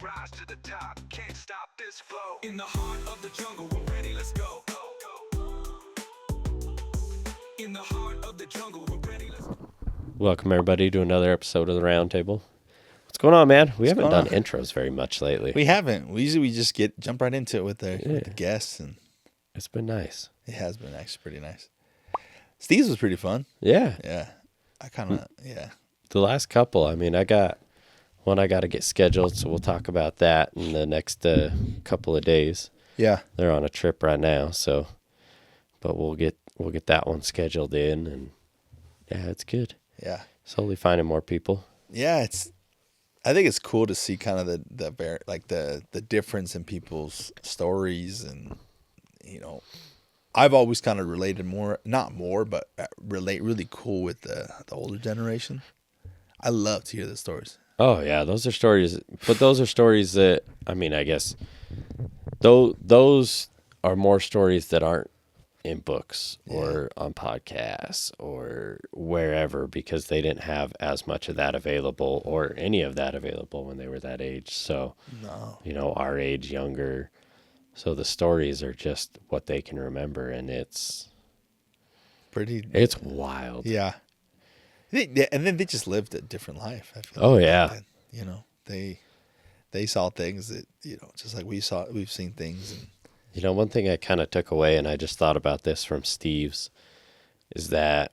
rise to the top, can't stop this flow. In the heart of the jungle, we're ready, let's go. In the heart of the jungle, we're ready, let's go. Welcome, everybody, to another episode of the Roundtable. What's going on, man? We haven't done intros very much lately. We haven't. We usually just jump right into it with the guests, and it's been nice. it has been actually pretty nice. Steve's was pretty fun. Yeah. Yeah. I kind of, The last couple, I got one I got to get scheduled, so we'll talk about that in the next couple of days. Yeah. They're on a trip right now, so, but we'll get that one scheduled in, and yeah, it's good. Yeah. Slowly finding more people. Yeah, I think it's cool to see kind of the difference in people's stories, and I've always kind of related but relate really cool with the older generation. I love to hear the stories. Oh yeah, those are stories, but those are stories that I guess those are more stories that aren't in books or on podcasts or wherever, because they didn't have as much of that available or any of that available when they were that age. So, our age, younger. So the stories are just what they can remember, and it's wild. Yeah. And then they just lived a different life. I feel yeah. They saw things that, just like we've seen things. And one thing I kind of took away, and I just thought about this from Steve's, is that,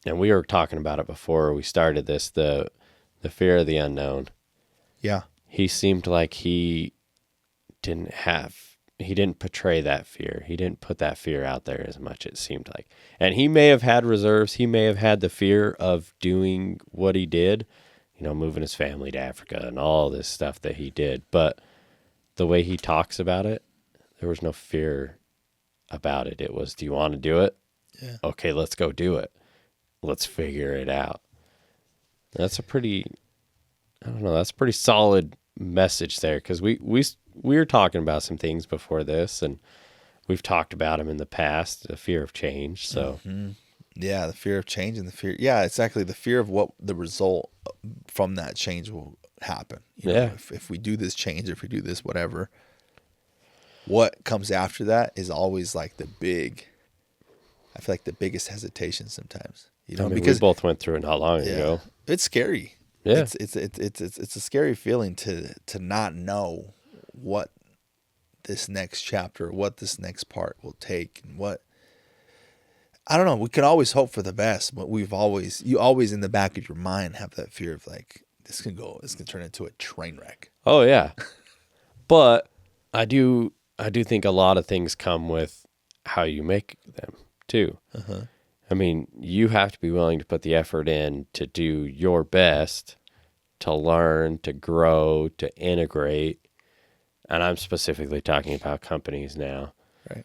and we were talking about it before we started this, the fear of the unknown. Yeah. He seemed like he didn't portray that fear. He didn't put that fear out there as much, it seemed like. And he may have had reserves. He may have had the fear of doing what he did, moving his family to Africa and all this stuff that he did. But the way he talks about it, there was no fear about it. It was, do you want to do it? Yeah. Okay, let's go do it. Let's figure it out. That's a pretty solid message there, because we were talking about some things before this, and we've talked about them in the past, the fear of change. So, yeah, the fear of change and exactly, the fear of what the result from that change will happen. If we do this change, if we do this whatever, what comes after that is always like I feel like the biggest hesitation sometimes. Because we both went through it not long ago. It's scary. Yeah, it's a scary feeling to not know what this next chapter, what this next part will take, and I don't know. We can always hope for the best, but you always in the back of your mind have that fear of like, this can turn into a train wreck. Oh yeah, but I do think a lot of things come with how you make them too. Uh-huh. You have to be willing to put the effort in to do your best, to learn, to grow, to integrate. And I'm specifically talking about companies now. Right.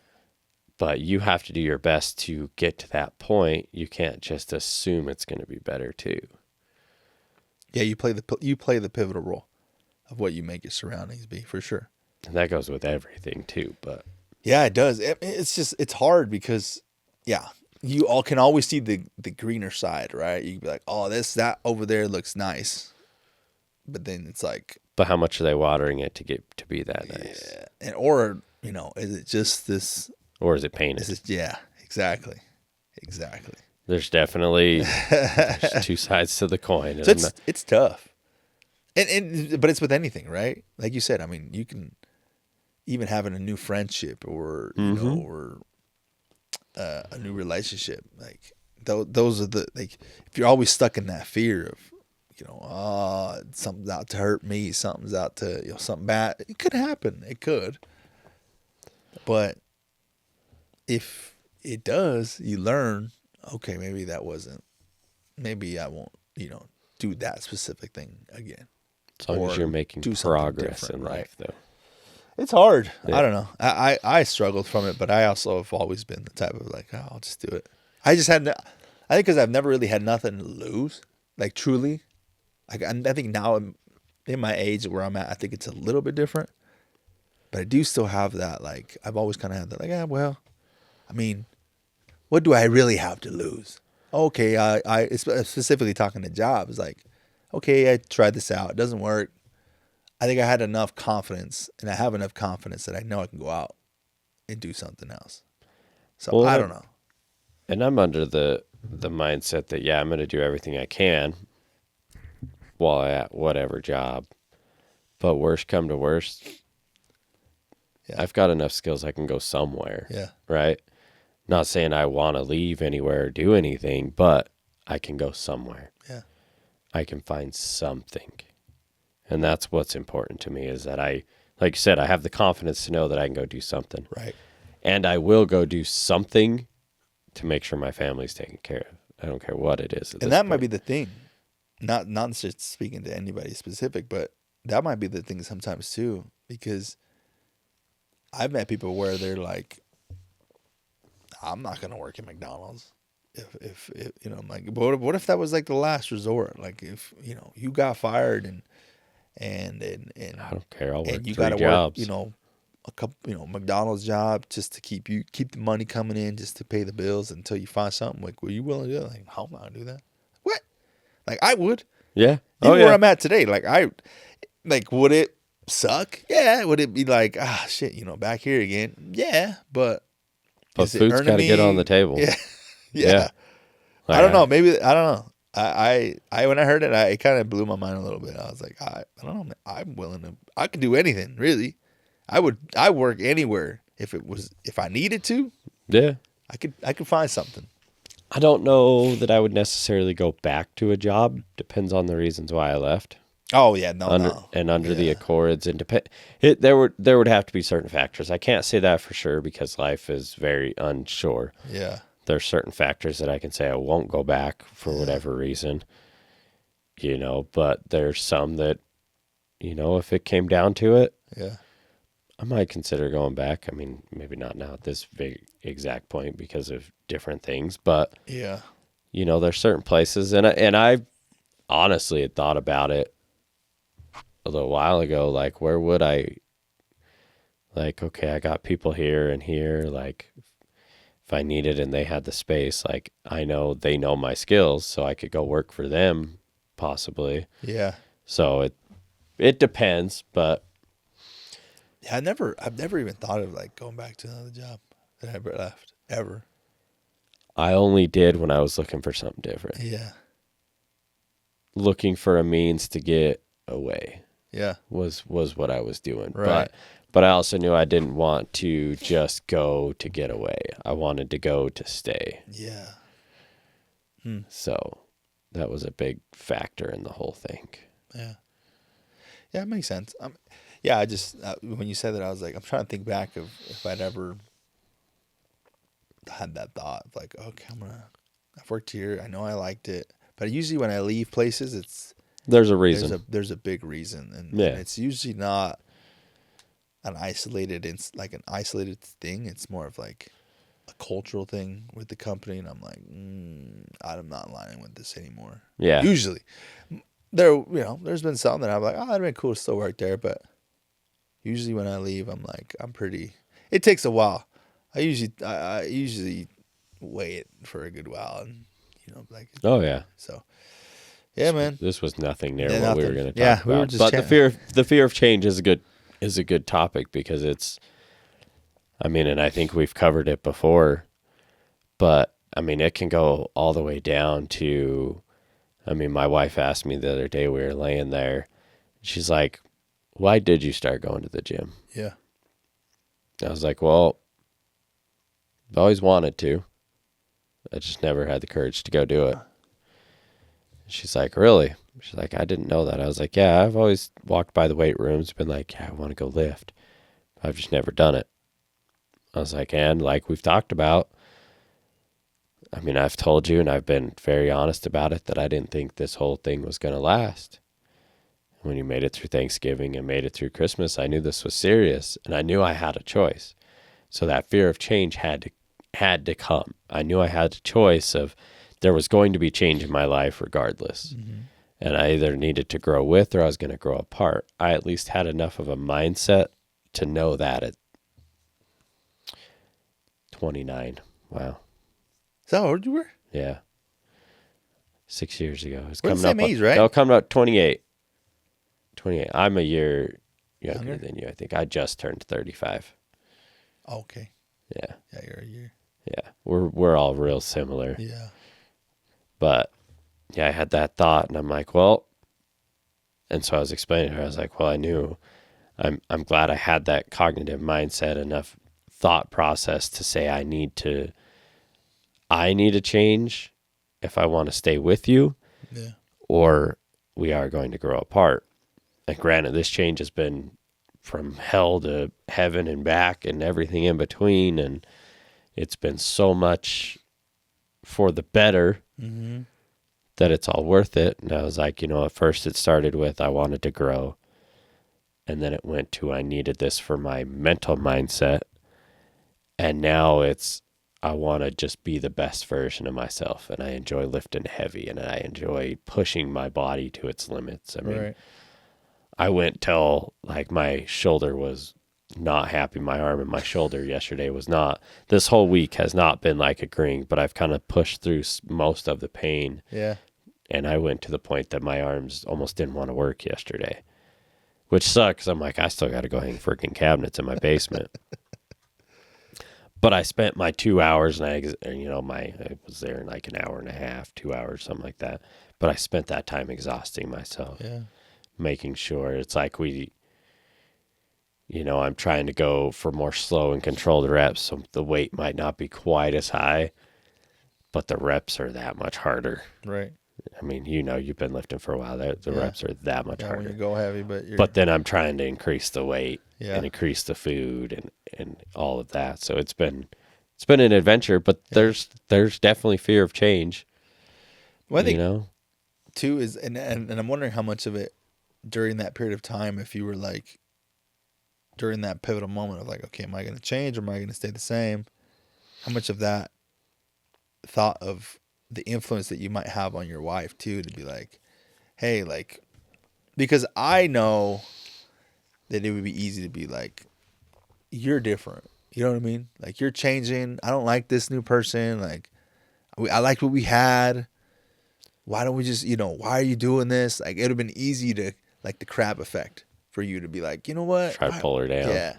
But you have to do your best to get to that point. You can't just assume it's going to be better too. Yeah, you play the pivotal role of what you make your surroundings be, for sure. And that goes with everything too, but yeah, it does. It's hard because you all can always see the greener side, right? You can be like, oh, that over there looks nice. But then it's like, but how much are they watering it to get to be that nice? Yeah. Or is it just this, or is it painted? Exactly. There's definitely there's two sides to the coin. So it's tough. But it's with anything, right? Like you said, you can even having a new friendship or or a new relationship, like those are if you're always stuck in that fear of something's out to hurt me, something's out to something bad, it could happen. It could. But if it does, you learn, okay, maybe I won't do that specific thing again. As long as you're making progress in life, though. It's hard. Yeah. I don't know. I struggled from it, but I also have always been the type of like, oh, I'll just do it. I think because I've never really had nothing to lose, like truly. Like I think now in my age where I'm at, I think it's a little bit different. But I do still have that, like, I've always kind of had that, like, what do I really have to lose? Okay, I specifically talking to jobs, like, okay, I tried this out, it doesn't work. I think I had enough confidence, and I have enough confidence that I know I can go out and do something else. So Well, I don't know. And I'm under the mindset that, yeah, I'm going to do everything I can while at whatever job. But worst come to worst, Yeah. I've got enough skills I can go somewhere. Yeah. Right? Not saying I want to leave anywhere or do anything, but I can go somewhere. Yeah. I can find something. And that's what's important to me is that I, like you said, I have the confidence to know that I can go do something. Right. And I will go do something to make sure my family's taken care of. I don't care what it is. And that might be the thing. Not just speaking to anybody specific, but that might be the thing sometimes too, because I've met people where they're like, I'm not going to work at McDonald's. If you know, I'm like, but what if that was like the last resort? Like if, you know, you got fired and I don't care. I'll work and you 3 got to jobs. work, you know, a couple, you know, McDonald's job just to keep the money coming in, just to pay the bills until you find something. Like, were you willing to do that? Like, how am I gonna do that? What? Like, I would. Yeah. Even where I'm at today, like, would it suck? Yeah. Would it be like, shit, you know, back here again? Yeah, but is it food's earning got to get me- on the table. Yeah, Yeah. I don't know. Maybe I don't know. I when I heard it, it kind of blew my mind a little bit. I was like, I don't know. Man. I'm willing to. I could do anything, really. I work anywhere if I needed to. Yeah. I could find something. I don't know that I would necessarily go back to a job. Depends on the reasons why I left. Oh yeah, no. Under the Accords and there would have to be certain factors. I can't say that for sure because life is very unsure. Yeah. There's certain factors that I can say I won't go back for whatever reason, you know, but there's some that, you know, if it came down to it, Yeah. I might consider going back. I mean, maybe not now at this big exact point because of different things, but Yeah. you know, there's certain places and I honestly had thought about it a little while ago, like where would I, like, okay, I got people here and here, like if I needed and they had the space, like I know they know my skills, so I could go work for them possibly. Yeah. So it depends, but Yeah. I've never even thought of like going back to another job that I ever left ever. I only did when I was looking for something different. Yeah. Looking for a means to get away Yeah. was what I was doing. Right. But I also knew I didn't want to just go to get away. I wanted to go to stay. Yeah. So that was a big factor in the whole thing. Yeah. Yeah, it makes sense. Yeah, I just when you said that, I was like, I'm trying to think back of if I'd ever had that thought of like, okay, I've worked here. I know I liked it, but usually when I leave places, There's a reason. there's a big reason, and Yeah. it's usually not an isolated thing. It's more of like a cultural thing with the company, and I'm like, I'm not aligning with this anymore. Yeah. Usually, there's been some that I'm like, it'd been cool to still work there, but usually when I leave, I'm like, it takes a while. I usually wait for a good while, and like. Oh yeah. So, yeah, man. This was nothing near Yeah, what we were nothing. going to Yeah, talk we were about. just But chatting. the fear of change is a good topic because it's, I mean, and I think we've covered it before, but I mean, it can go all the way down to, I mean, my wife asked me the other day, we were laying there, she's like, why did you start going to the gym? Yeah. I was like, well, I've always wanted to. I just never had the courage to go do it. She's like, really? She's like, I didn't know that. I was like, yeah, I've always walked by the weight rooms, been like, yeah, I want to go lift. I've just never done it. I was like, and like we've talked about, I mean, I've told you and I've been very honest about it that I didn't think this whole thing was going to last. When you made it through Thanksgiving and made it through Christmas, I knew this was serious and I knew I had a choice. So that fear of change had to come. I knew I had a choice of there was going to be change in my life regardless. Mm-hmm. And I either needed to grow with or I was going to grow apart. I at least had enough of a mindset to know that at 29. Wow. Is that how old you were? Yeah. 6 years ago. It's We're the coming same up age, right? No, coming up 28. 28. I'm a year younger Younger? than you, I think. I just turned 35. Okay. Yeah. Yeah, you're a year. Yeah. We're all real similar. Yeah. But yeah, I had that thought and I'm like, well, and so I was explaining to her, I was like, well, I knew I'm glad I had that cognitive mindset, enough thought process to say I need to change if I want to stay with you, Yeah. or we are going to grow apart. And granted, this change has been from hell to heaven and back and everything in between, and it's been so much for the better Mm-hmm. that it's all worth it. And I was like, at first it started with I wanted to grow, and then it went to I needed this for my mental mindset, and now it's I want to just be the best version of myself, and I enjoy lifting heavy, and I enjoy pushing my body to its limits. I mean, Right. I went till like my shoulder was not happy. My arm and my shoulder yesterday was not. This whole week has not been like agreeing, but I've kind of pushed through most of the pain. Yeah. And I went to the point that my arms almost didn't want to work yesterday, which sucks. I'm like, I still got to go hang freaking cabinets in my basement. But I spent my 2 hours, and I was there in like an hour and a half, 2 hours, something like that. But I spent that time exhausting myself, Yeah. making sure it's like I'm trying to go for more slow and controlled reps, so the weight might not be quite as high, but the reps are that much harder. Right. I mean, you've been lifting for a while. The Yeah. reps are that much Yeah, when harder. you go heavy, but you're. But then I'm trying to increase the weight Yeah. and increase the food and all of that. So it's been an adventure, but there's definitely fear of change. Well, I think too is, and I'm wondering how much of it during that period of time, if you were like during that pivotal moment of like, okay, am I going to change or am I going to stay the same? How much of that thought of the influence that you might have on your wife too, to be like, hey, like, because I know that it would be easy to be like, you're different. You know what I mean? Like, you're changing. I don't like this new person. Like, I liked what we had. Why don't we just, why are you doing this? Like, it would have been easy to, like, the crab effect for you to be like, you know what? Try to pull her down. Yeah.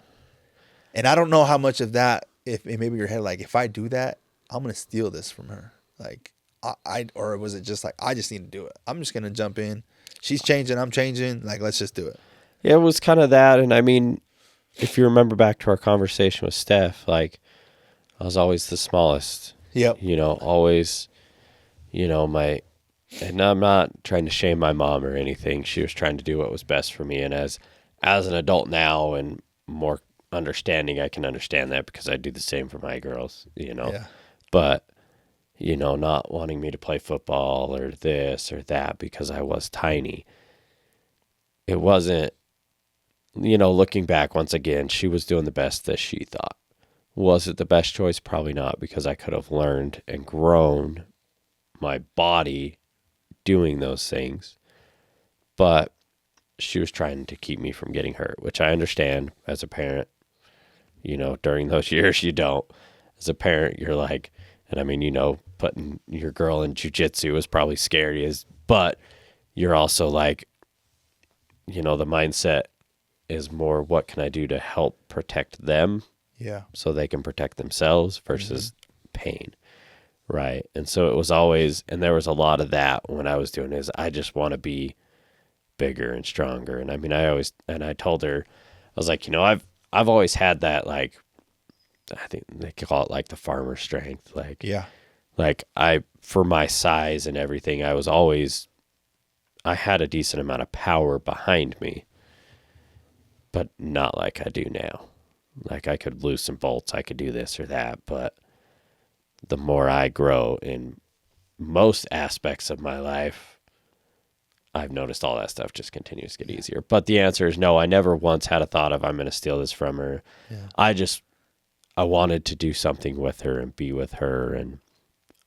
And I don't know how much of that, if maybe your head, like, if I do that, I'm going to steal this from her. Like, or was it just like, I just need to do it. I'm just going to jump in. She's changing. I'm changing. Like, let's just do it. Yeah, it was kind of that. And I mean, if you remember back to our conversation with Steph, like, I was always the smallest. Yep. Always, and I'm not trying to shame my mom or anything. She was trying to do what was best for me. And as an adult now and more understanding, I can understand that because I do the same for my girls, Yeah. But, not wanting me to play football or this or that because I was tiny. It wasn't, looking back once again, she was doing the best that she thought. Was it the best choice? Probably not, because I could have learned and grown my body doing those things. But she was trying to keep me from getting hurt, which I understand as a parent. During those years, you don't. As a parent, you're like, and I mean, putting your girl in jiu-jitsu is probably scary, but you're also like, the mindset is more, what can I do to help protect them? Yeah. So they can protect themselves versus pain. Right. And so it was always, and there was a lot of that when I was doing this. I just want to be bigger and stronger. And I mean, I told her, I was like, I've always had that, like, I think they call it like the farmer strength. Like, Yeah. like for my size and everything, I had a decent amount of power behind me, but not like I do now. Like, I could loosen bolts, I could do this or that, but the more I grow in most aspects of my life, I've noticed all that stuff just continues to get easier. But the answer is no. I never once had a thought of I'm going to steal this from her. Yeah. I wanted to do something with her and be with her. And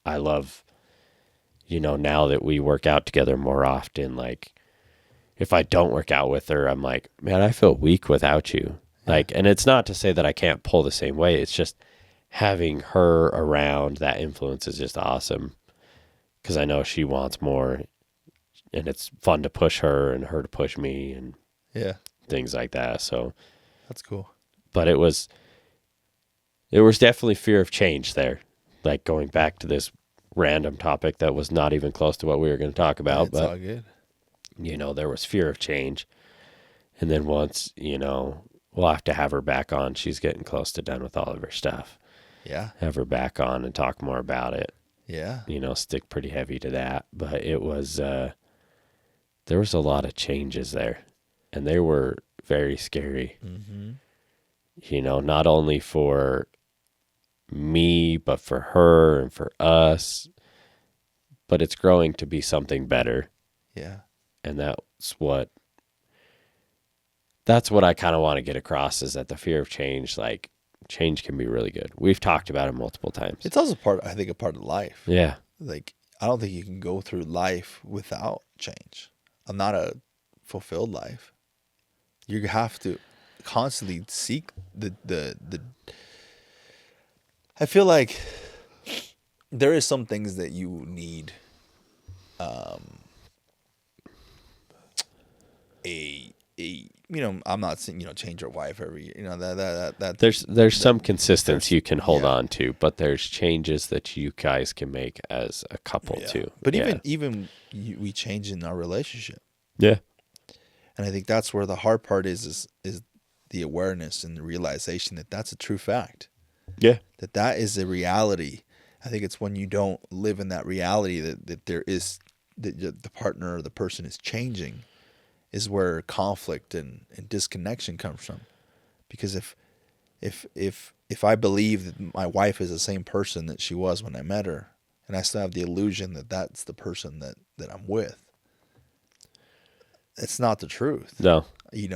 I love, now that we work out together more often, like, if I don't work out with her, I'm like, man, I feel weak without you. Like, and it's not to say that I can't pull the same way. It's just having her around, that influence is just awesome. Because I know she wants more, and it's fun to push her and her to push me. And Yeah. things like that. So, That's cool. but it was definitely fear of change there. Like going back to this random topic that was not even close to what we were going to talk about, It's but all good. there was fear of change. And then once, we'll have to have her back on. She's getting close to done with all of her stuff. Yeah. Have her back on and talk more about it. Yeah. Stick pretty heavy to that. But it was, there was a lot of changes there. And they were very scary. Mm-hmm. Not only for me, but for her and for us. But it's growing to be something better. Yeah. And that's what I kind of want to get across, is that the fear of change, like change can be really good. We've talked about it multiple times. It's also I think, a part of life. Yeah. Like, I don't think you can go through life without change. I'm not a fulfilled life. You have to constantly seek the I feel like there is some things that you need I'm not saying change your wife every year, that There's some consistency you can hold yeah. on to, but there's changes that you guys can make as a couple yeah. too. But Yeah. even we change in our relationship. Yeah. And I think that's where the hard part is the awareness and the realization that that's a true fact. Yeah. That is a reality. I think it's when you don't live in that reality that there is that the partner or the person is changing, is where conflict and disconnection comes from. Because if I believe that my wife is the same person that she was when I met her, and I still have the illusion that that's the person that I'm with, it's not the truth. No. And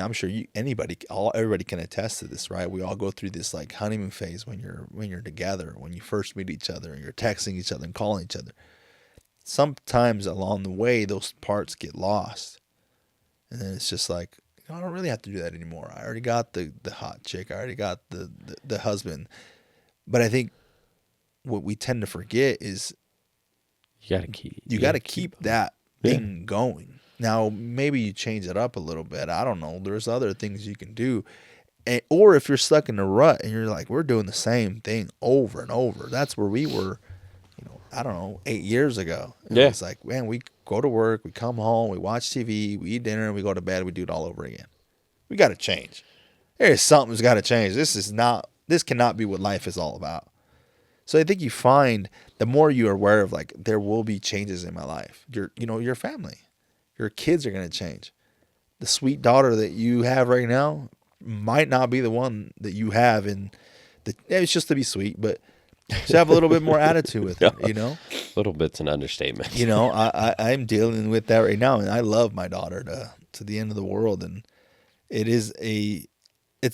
I'm sure everybody can attest to this, right? We all go through this like honeymoon phase when you're together, when you first meet each other and you're texting each other and calling each other. Sometimes along the way, those parts get lost. And then it's just like, I don't really have to do that anymore. I already got the hot chick. I already got the husband. But I think what we tend to forget is You got to keep that thing going. Now, maybe you change it up a little bit. I don't know. There's other things you can do. Or if you're stuck in a rut and you're like, we're doing the same thing over and over. That's where we were, I don't know, 8 years ago. It's like, man, we go to work, we come home, we watch TV, we eat dinner, we go to bed, we do it all over again. We got to change. There's something's got to change. This cannot be what life is all about. So I think you find the more you are aware of, like, there will be changes in my life. Your family, your kids are going to change. The sweet daughter that you have right now might not be the one that you have it's just to be sweet, but to have a little bit more attitude with it, A little bit's an understatement. I'm dealing with that right now, and I love my daughter to the end of the world, and it's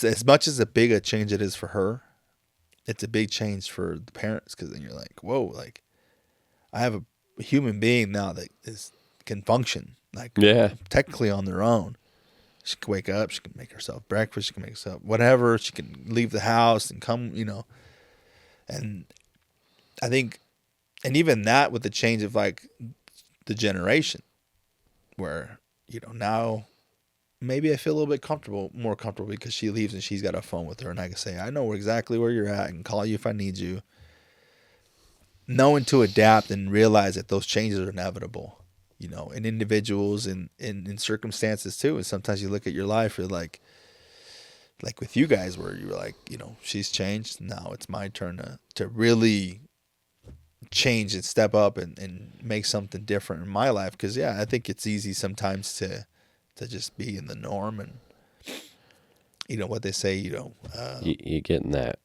as much as big a change it is for her, it's a big change for the parents, because then you're like, whoa, like I have a human being now that can function like technically on their own. She can wake up, she can make herself breakfast, she can make herself whatever, she can leave the house and come, and I think, and even that with the change of like the generation, where now maybe I feel a little bit more comfortable because she leaves and she's got a phone with her, and I can say, I know exactly where you're at, I can call you if I need you. Knowing to adapt and realize that those changes are inevitable, in individuals and in circumstances too. And sometimes you look at your life, you're like with you guys, where you're like, she's changed. Now it's my turn to really change and step up and make something different in my life. Because I think it's easy sometimes to just be in the norm, and what they say, you get in that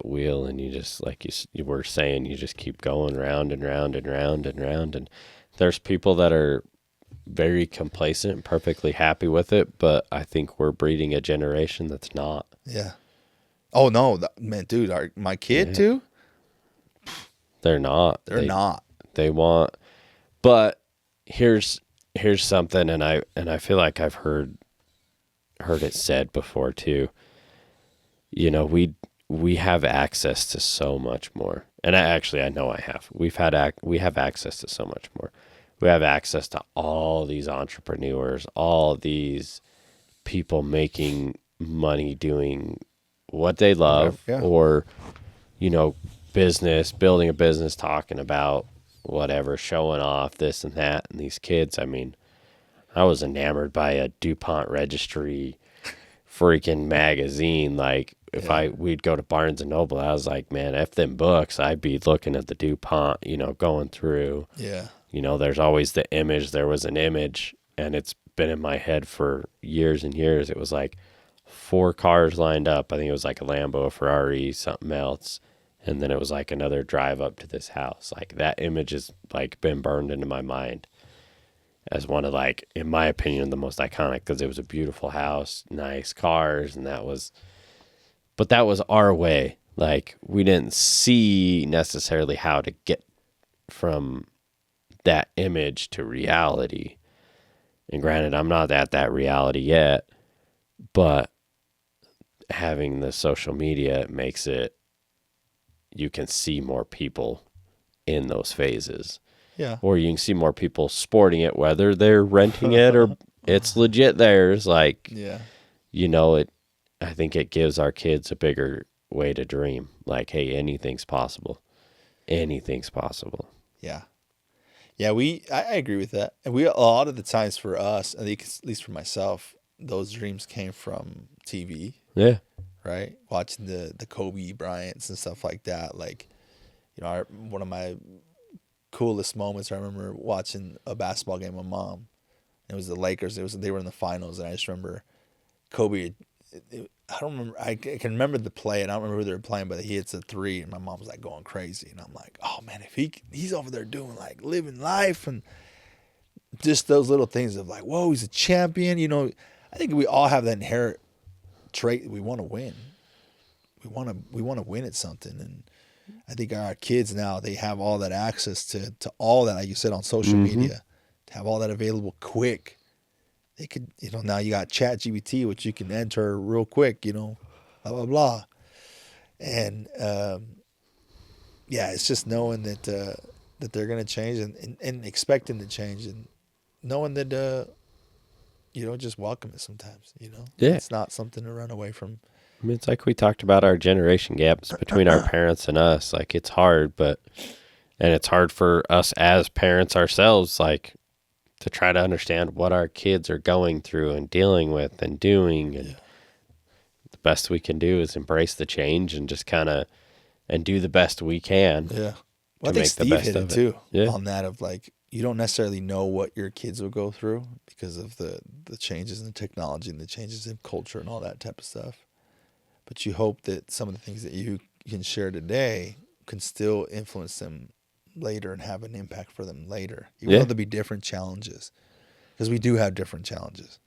wheel, and you just, like you were saying, you just keep going round and round and round and round. And there's people that are very complacent and perfectly happy with it, but I think we're breeding a generation that's not. Yeah. Oh no, man, dude, my kid too. They're not. They're not. They want. But here's something, and I feel like I've heard it said before too. We have access to so much more, and I know I have. We have access to so much more. we have access to all these entrepreneurs, all these people making money doing what they love, Yeah. or, building a business, talking about whatever, showing off this and that. And these kids, I mean, I was enamored by a DuPont registry freaking magazine. Like, if we'd go to Barnes and Noble, I was like, man, F them books, I'd be looking at the DuPont, going through. Yeah. There's always the image. There was an image, and it's been in my head for years and years. It was like 4 cars lined up. I think it was like a Lambo, a Ferrari, something else. And then it was like another drive up to this house. Like, that image has like been burned into my mind as one of, like, in my opinion, the most iconic, because it was a beautiful house, nice cars, and that was our way. Like, we didn't see necessarily how to get from that image to reality. And granted, I'm not at that reality yet, but having the social media makes it, you can see more people in those phases. Yeah. Or you can see more people sporting it, whether they're renting it or it's legit theirs. Like, Yeah. I think it gives our kids a bigger way to dream. Like, hey, anything's possible. Anything's possible. Yeah. Yeah, I agree with that. And a lot of the times for us, I think at least for myself, those dreams came from TV, Yeah. right? Watching the Kobe Bryants and stuff like that. Like, one of my coolest moments, I remember watching a basketball game with mom. It was the Lakers. They were in the finals, and I just remember Kobe. I don't remember. I can remember the play, and I don't remember who they were playing, but he hits a 3, and my mom was like going crazy, and I'm like, oh man, if he's over there doing like living life, and just those little things of like, whoa, he's a champion. I think we all have that inherent trait. We want to win. We want to win at something, and I think our kids now, they have all that access to all that, like you said, on social media, to have all that available quick. They could, now you got ChatGPT, which you can enter real quick, blah, blah, blah. And, it's just knowing that they're going to change and expecting to change, and knowing that, just welcome it sometimes, Yeah. It's not something to run away from. I mean, it's like we talked about our generation gaps between our parents and us. Like, it's hard, and it's hard for us as parents ourselves, like, to try to understand what our kids are going through and dealing with and doing. And the best we can do is embrace the change and just and do the best we can. Yeah. Well, I think make the Steve best hit of it it. too, Yeah. on that of like, you don't necessarily know what your kids will go through because of the changes in technology and the changes in culture and all that type of stuff. But you hope that some of the things that you can share today can still influence them later and have an impact for them later. Even though there'll be different challenges, because we do have different challenges,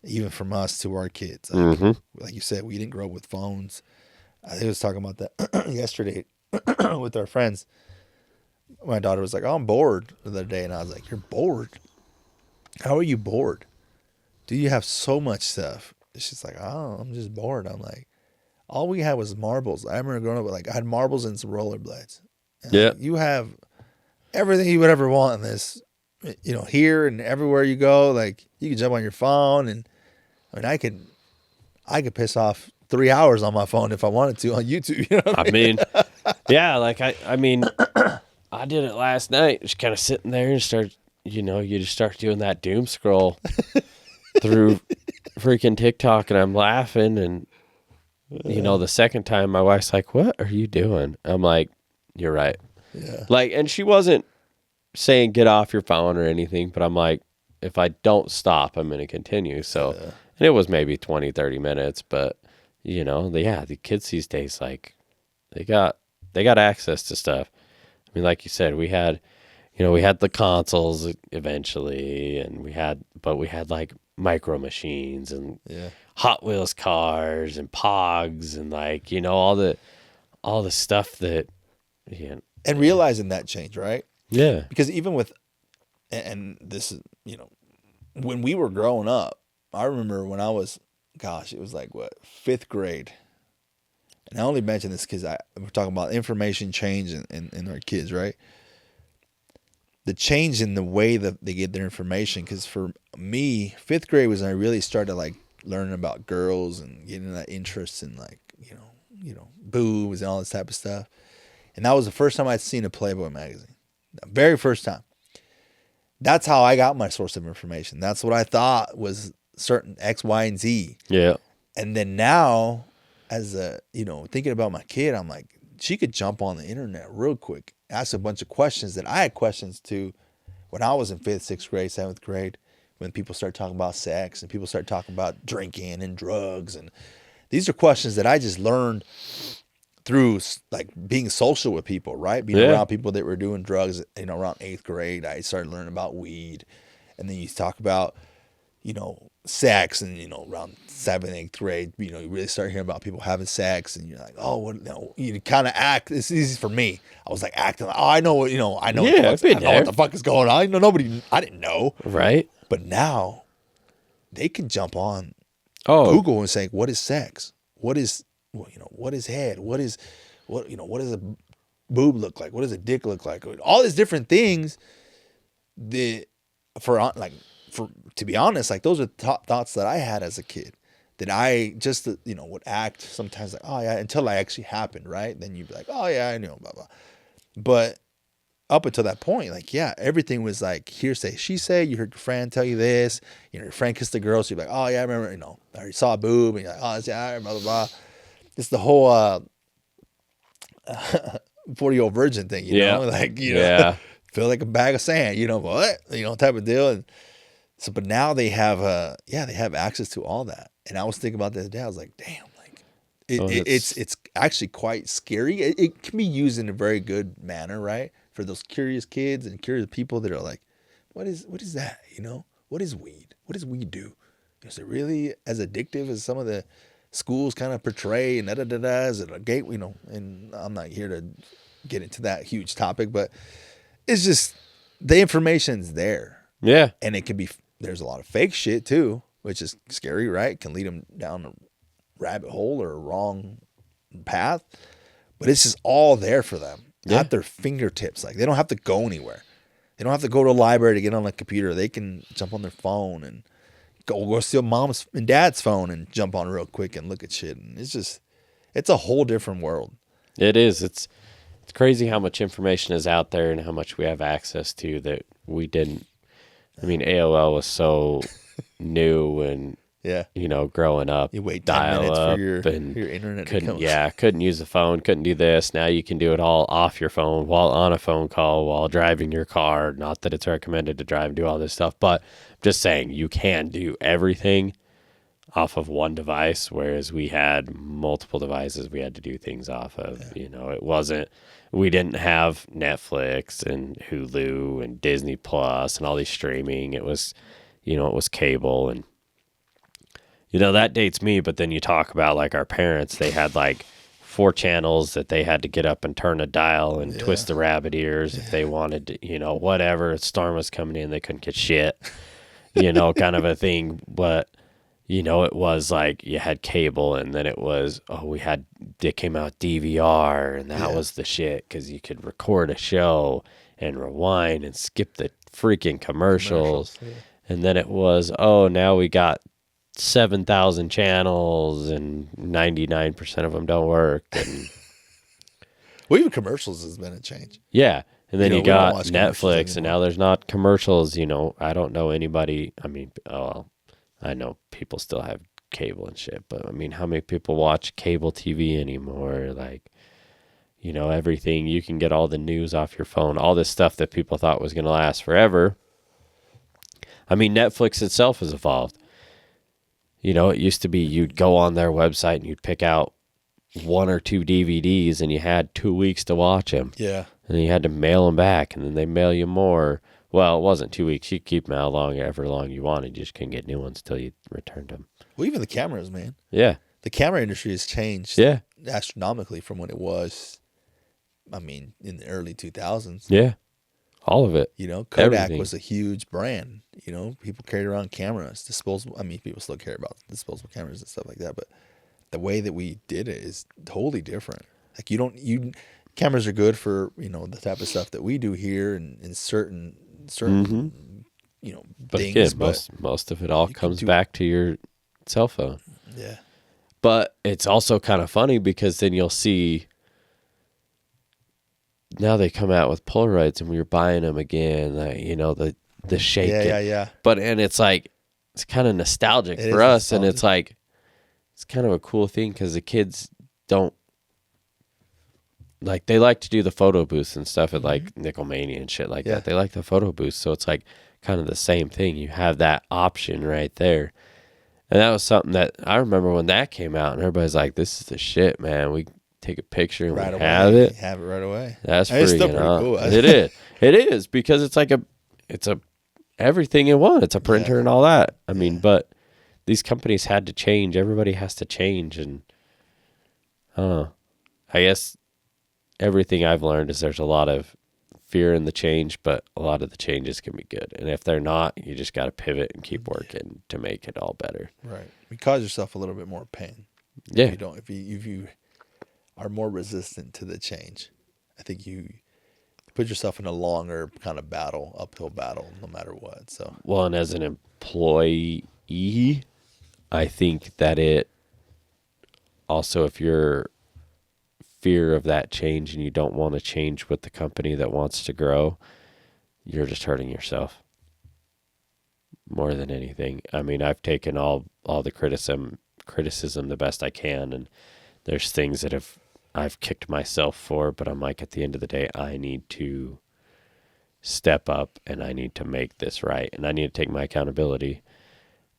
even from us to our kids. Like you said, we didn't grow up with phones. I was talking about that yesterday with our friends. My daughter was like, oh, I'm bored the other day. And I was like, you're bored? How are you bored? Do you have so much stuff? She's like, oh, I'm just bored. I'm like, all we had was marbles. I remember growing up, like, I had marbles and some rollerblades. And like, you have everything you would ever want in this, here and everywhere you go. Like, you can jump on your phone, and I mean, I could piss off 3 hours on my phone if I wanted to on YouTube. You know what I mean? Yeah, like I mean, I did it last night. Just kind of sitting there and you just start doing that doom scroll through freaking TikTok, and I'm laughing, and the second time my wife's like, "What are you doing?" I'm like, "You're right." Yeah. Like, and she wasn't saying get off your phone or anything, but I'm like, if I don't stop, I'm going to continue. So, and it was maybe 20, 30 minutes, but the kids these days, like, they got access to stuff. I mean, like you said, we had the consoles eventually, and we had like micro machines and Hot Wheels cars and Pogs and like, all the stuff that, and realizing that change, right? Yeah. Because even with, and this is, when we were growing up, I remember when I was, it was like, 5th grade. And I only mention this because we're talking about information change in our kids, right? the change in the way that they get their information. Because for me, 5th grade was when I really started like learning about girls and getting that interest in like, boobs and all this type of stuff. And that was the first time I'd seen a Playboy magazine. The very first time. That's how I got my source of information. That's what I thought was certain X, Y, and Z. Yeah. And then now, as thinking about my kid, I'm like, she could jump on the internet real quick, ask a bunch of questions that I had questions to when I was in 5th, 6th grade, 7th grade, when people start talking about sex and people start talking about drinking and drugs. And these are questions that I just learned through like being social with people, right? Being around people that were doing drugs, around 8th grade, I started learning about weed. And then you talk about, sex, and, around 7th, 8th grade, you really start hearing about people having sex, and you're like, oh, what, you kind of act. It's easy for me. I was like acting like, oh, I know what, I know, Yeah, what the fuck is going on. I didn't know. Right. But now they can jump on Google and say, what is sex? What is, what is head? What does a boob look like? What does a dick look like? All these different things that to be honest, like those are the top thoughts that I had as a kid, that I just, would act sometimes like, oh yeah, until it actually happened. Right. Then you'd be like, oh yeah, I know, blah, blah. But up until that point, like, yeah, everything was like hearsay. She said, you heard your friend tell you this, your friend kissed the girl. So you're like, oh yeah, I remember, I already saw a boob, and you're like, oh yeah, blah, blah, blah. It's the whole 40-year-old virgin thing, like, feel like a bag of sand, what, type of deal. And so, but now they have, they have access to all that. And I was thinking about that the other day. I was like, damn, like it's actually quite scary. It can be used in a very good manner, right? For those curious kids and curious people that are like, what is that? What is weed? What does weed do? Is it really as addictive as some of the schools kind of portray? And is it a gate? And I'm not here to get into that huge topic, but it's just the information's there. Yeah. And it can be, there's a lot of fake shit too, which is scary, right? It can lead them down a rabbit hole or a wrong path, but it's just all there for them at their fingertips. Like, they don't have to go anywhere. They don't have to go to a library to get on a computer. They can jump on their phone and go steal mom's and dad's phone and jump on real quick and look at shit. And it's a whole different world. It is. It's crazy how much information is out there and how much we have access to that we didn't. I mean, AOL was so new, and growing up, you wait 10 minutes for your internet to come. Couldn't use the phone, couldn't do this. Now you can do it all off your phone while on a phone call, while driving your car. Not that it's recommended to drive and do all this stuff, but I'm just saying you can do everything off of one device, whereas we had multiple devices we had to do things off of. It wasn't, we didn't have Netflix and Hulu and Disney Plus and all these streaming. It was, it was cable, and that dates me. But then you talk about like our parents, they had like 4 channels that they had to get up and turn a dial and twist the rabbit ears if they wanted to, whatever. A storm was coming in, they couldn't get shit, kind of a thing. But it was like you had cable, and then it was, they came out DVR, and that was the shit, because you could record a show and rewind and skip the freaking commercials. And then it was, now we got 7,000 channels and 99% of them don't work. And well, even commercials has been a change. Yeah. And then you got Netflix, and now there's not commercials. I don't know anybody. I mean, I know people still have cable and shit, but I mean, how many people watch cable TV anymore? Like, everything, you can get all the news off your phone, all this stuff that people thought was going to last forever. I mean, Netflix itself has evolved. It used to be you'd go on their website and you'd pick out 1 or 2 DVDs, and you had 2 weeks to watch them. Yeah. And you had to mail them back, and then they mail you more. Well, it wasn't 2 weeks. You could keep them how long you wanted. You just couldn't get new ones until you returned them. Well, even the cameras, man. Yeah. The camera industry has changed astronomically from when it was, I mean, in the early 2000s. Yeah. All of it. Kodak was a huge brand. People carried around cameras, disposable. I mean, people still care about disposable cameras and stuff like that, but the way that we did it is totally different. Like, cameras are good for, you know, the type of stuff that we do here and in certain you know, But things. again, most of it all you can comes do- back to your cell phone. yeah. But it's also kind of funny because then you'll see now they come out with Polaroids and we were buying them again, like, you know, the shake. Yeah. But, and it's like, it's kind of nostalgic It for is us. And nostalgic. it's like, it's kind of a cool thing because the kids don't, like, they like to do the photo booths and stuff at like Nickelmania and shit like Yeah. that. They like the photo booths. So it's like kind of the same thing. You have that option right there. And that was something that I remember when that came out and everybody's like, this is the shit, man. We take a picture and Right we away. have it. You have it right away. That's And it's still freaking pretty awesome. cool. It is. It is because it's like it's a everything in one. It's a printer and all that. I mean, but these companies had to change. Everybody has to change. And I don't know. I guess everything I've learned is there's a lot of fear in the change, but a lot of the changes can be good. And if they're not, you just got to pivot and keep working to make it all better. Right. You cause yourself a little bit more pain. Yeah. If you don't, if you are more resistant to the change, I think you put yourself in a longer kind of battle, uphill battle, no matter what. So, Well, and as an employee, I think that it also, if you're fear of that change and you don't want to change with the company that wants to grow, you're just hurting yourself more than anything. I mean, I've taken all the criticism the best I can, and there's things that I've kicked myself for, but I'm like, at the end of the day, I need to step up and I need to make this right and I need to take my accountability.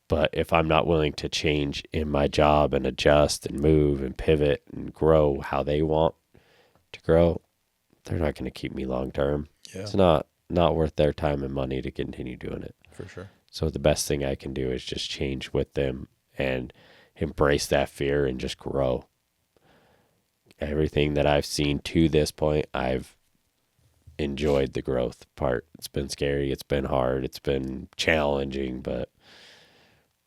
But if I'm not willing to change in my job and adjust and move and pivot and grow how they want to grow, they're not going to keep me long term. yeah, It's not worth their time and money to continue doing it. for sure. So the best thing I can do is just change with them and embrace that fear and just grow. Everything that I've seen to this point, I've enjoyed the growth part. It's been scary. It's been hard. It's been challenging, but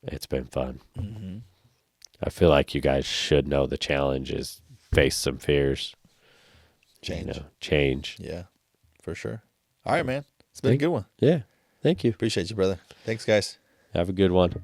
it's been fun. Mm-hmm. I feel like you guys should know the challenge is face some fears. Change. Change. Yeah, for sure. All right, man. It's been a good one. Yeah. Thank you. Appreciate you, brother. Thanks, guys. Have a good one.